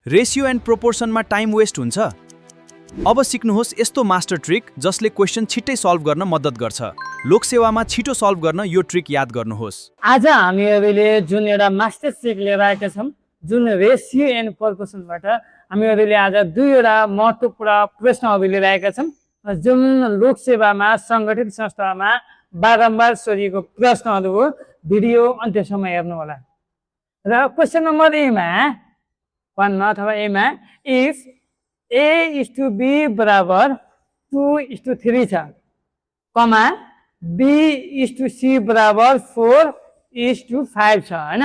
Ratio and प्रोपोर्सनमा time West हुन्छ? अब सिक्नुहोस् यस्तो मास्टर ट्रिक जसले क्वेशन छिट्टै सल्भ गर्न मद्दत गर्छ। लोकसेवामा छिटो सल्भ गर्न यो ट्रिक याद गर्नुहोस्। आज हामीहरूले जुन एउटा मास्टर ट्रिक लिएर आएका छौँ, जुन रेसियो एन्ड प्रोपोर्सनबाट हामीहरूले आज दुईवटा महत्त्वपूर्ण प्रश्नहरू लिएर आएका छौँ, जुन लोकसेवामा सङ्गठित संस्थामा बारम्बार सोधिएको प्रश्नहरू हो। भिडियो अन्त्यसम्म हेर्नुहोला। र क्वेसन नम्बर एमा 1 अथवा एमा इफ A:B बराबर 2:3 छ, कमा B:C बराबर 4:5 छ, हैन?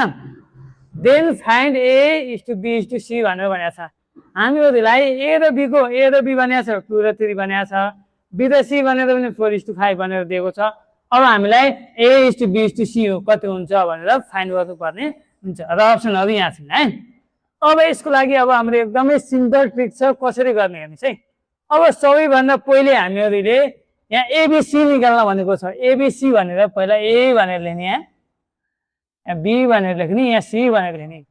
देन फाइन्ड A:B:C भनेर भनेको छ। हामीहरूलाई A र B को A र B भनेको छ 2 र 3 भनेको छ, B र C भनेर पनि 4:5 भनेर दिएको छ। अब हामीलाई A:B:C हो कति हुन्छ भनेर फाइन्ड गर्नुपर्ने हुन्छ र अप्सनहरू यहाँ छन् है। अब यसको लागि अब हाम्रो एकदमै सिम्पल ट्रिक छ, कसरी गर्ने हेर्नुहोस् है। अब सबैभन्दा पहिले हामीहरूले यहाँ ABC निकाल्न भनेको छ। ABC भनेर पहिला A भनेर लेख्ने, यहाँ B भनेर लेख्ने, यहाँ C भनेर लेख्ने।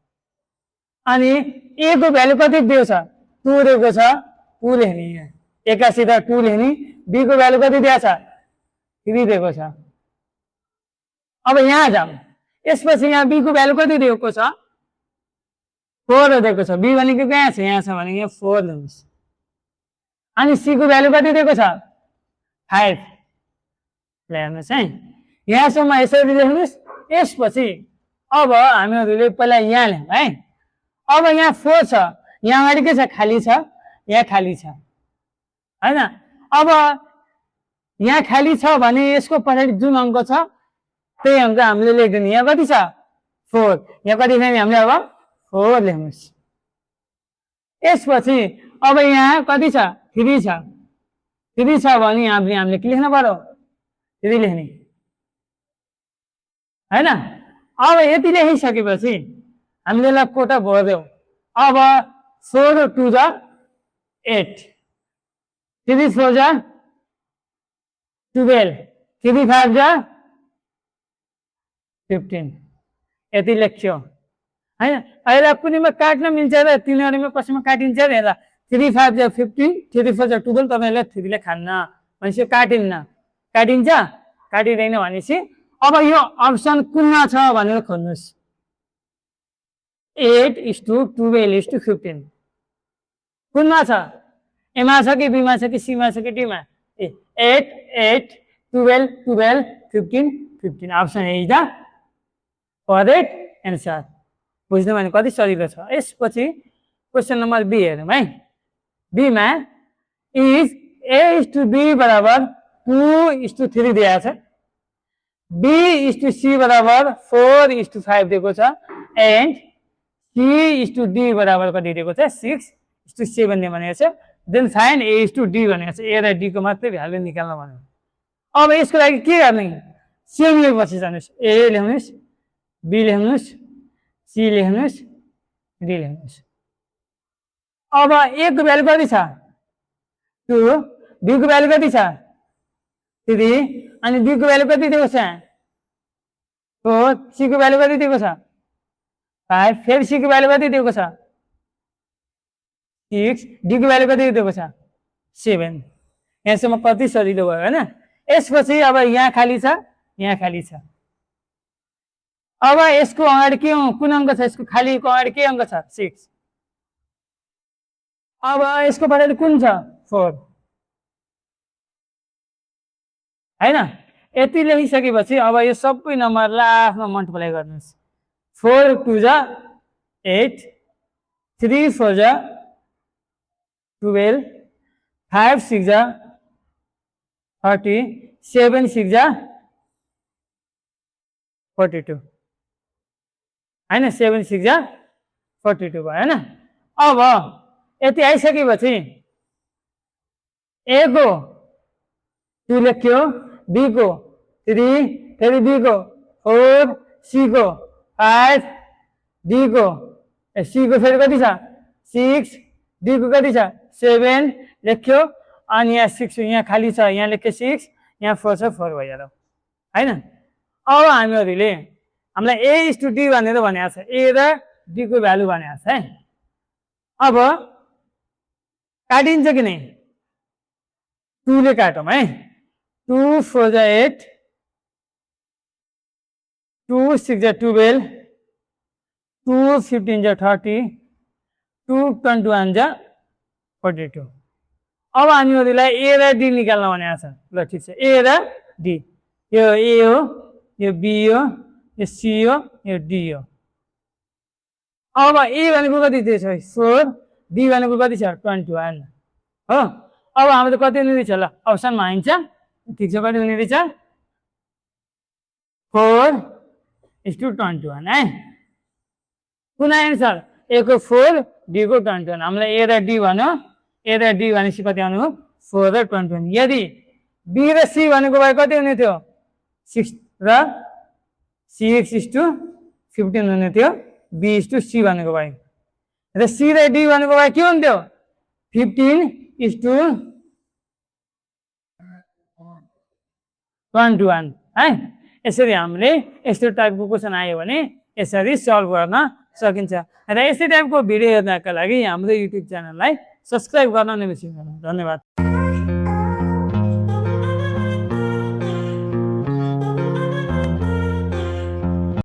अनि A को भ्यालु कति दिएको छ? 2 दिएको छ, 2 लेख्ने। यहाँ एकासित 2 लेख्ने। B को भ्यालु कति दिएको छ? 3 दिएको छ। अब यहाँ जाउँ। यसपछि यहाँ B को भ्यालु कति दिएको छ? 4 दिएको छ। B भनेको कहाँ छ? यहाँ छ भने यहाँ 4 लेख्नुहोस्। अनि C को भ्यालु कति दिएको छ? 5 हेर्नुहोस् है। यहाँसम्म यसरी लेख्नुहोस्। यसपछि अब हामीहरूले पहिला यहाँ लेख्यौँ है। अब यहाँ 4 छ, यहाँ अगाडि के छ? खाली छ, यहाँ खाली छ, हैन? अब यहाँ खाली छ भने यसको पछाडि जुन अङ्क छ त्यही अङ्क हामीले लेख्दिने। यहाँ कति छ? 4। यहाँ कति छ हामीले? अब 4 लेख्नुहोस्। यसपछि अब यहाँ कति छ? 3 छ। 3 छ भने हामीले के लेख्नु पर्यो? 3 लेख्ने, हैन? अब यति लेखिसकेपछि हामीले यसलाई कोटा भर्यौँ। अब 4 र 2 जा 8, 3 4 जा 12, 3 5 जा 15, यति लेख्यो, हैन? अहिले कुनैमा काट्न मिल्छ र तिनीहरूमा कसैमा काटिन्छ र हेर्दा 3 5 जा 15, 3 4 जा 12, तपाईँले 3 ले खान्न भनेपछि काटिन्न। काटिन्छ? काटिँदैन भनेपछि अब यो अप्सन कुनमा छ भनेर खोज्नुहोस्। 8:12:15 कुनमा छ? एमा छ कि बीमा छ कि सीमा छ कि डीमा? 8 8 12 12 15 15 option A is the correct answer. बुझ्नु भने कति सजिलो छ। यसपछि क्वेसन नम्बर बी हेरौँ है। बीमा इफ A:B बराबर 2:3 दिएको छ, B:C बराबर 4:5 दिएको छ, एन्ड C:D बराबर कति दिएको छ? 6:7 भनेको छ। देन फाइन्ड A:D भनेको छ। A र D को मात्रै भ्यालु निकाल्न भन्यो। अब यसको लागि के गर्ने? सेम लेखपछि जानुहोस्। A लेख्नुहोस्, B लेख्नुहोस्, C लेख्नुहोस्, D लेख्नुहोस्। अब A को भ्यालु कति छ? 2, B को भ्यालु कति छ? 3, अनि D को भ्यालु कति दिएको छ? 4, C को भ्यालु कति दिएको छ? 5, फेरि C को भ्यालु कति दिएको छ? 6, D को भ्यालु कति दिएको छ? 7। यहाँसम्म कति सजिलो भयो, हैन? यसपछि अब यहाँ खाली छ, यहाँ खाली छ। अब यसको अगाडि के कुन अङ्क छ? यसको खालीको अगाडि के अङ्क छ? 6। अब यसको पछाडि कुन छ? 4, हैन? यति लेखिसकेपछि अब यो सबै नम्बरलाई आफ्नो मल्टिप्लाई गर्नुहोस्। 4 2 जा 8, 3 4 जा 12, 5 6 जा 30, 7 6 जा 42, हैन? 7 6 जा 42 भयो, हैन? अब यति आइसकेपछि A को 2 लेख्यो, B को 3, फेरि B को 4, C को 5, D को C को फेरि कति छ? 6, D को कति छ? 7 लेख्यो। अनि यहाँ 6 यहाँ खाली छ, यहाँ लेख्यो 6, यहाँ 4 छ, 4 भइहाल्यो, हैन? अब हामीलाई A:D भनेर भनेको छ। A र D को भ्यालु भनेको छ है। अब काटिन्छ कि नै 2 ले काटौँ है 2 4 जा 8 2 6 जा 12 2 15 जा 30 2 21 जा 42 अब हामीहरूलाई ए र डी निकाल्न भनेको छ ल ठिक छ ए र डी यो ए हो यो बी हो यो सी हो यो डी हो अब ए भनेको कति छ 4 डी भनेको कति छ 21 हो अब हाम्रो कति हुने रहेछ ल अप्सनमा आइन्छ ठिक छ कति हुने रहेछ 4:21 है कुन एन्सर ए को 4 डी को 21 हामीलाई ए र डी भन्यो ए र डी भनेपछि कति आउनु हो 4 र 21 यदि बी र सी भनेको भए कति हुने थियो 6 र 6:15 हुने थियो B/C भनेको भए र सी र डी भनेको भए के हुन्थ्यो 15:21 है यसरी हामीले यस्तो टाइपको क्वेसन आयो भने यसरी सल्भ गर्न सकिन्छ र यस्तै टाइपको भिडियो हेर्नका लागि हाम्रो युट्युब च्यानललाई सब्स्क्राइब गर्न नबिर्सनु धन्यवाद।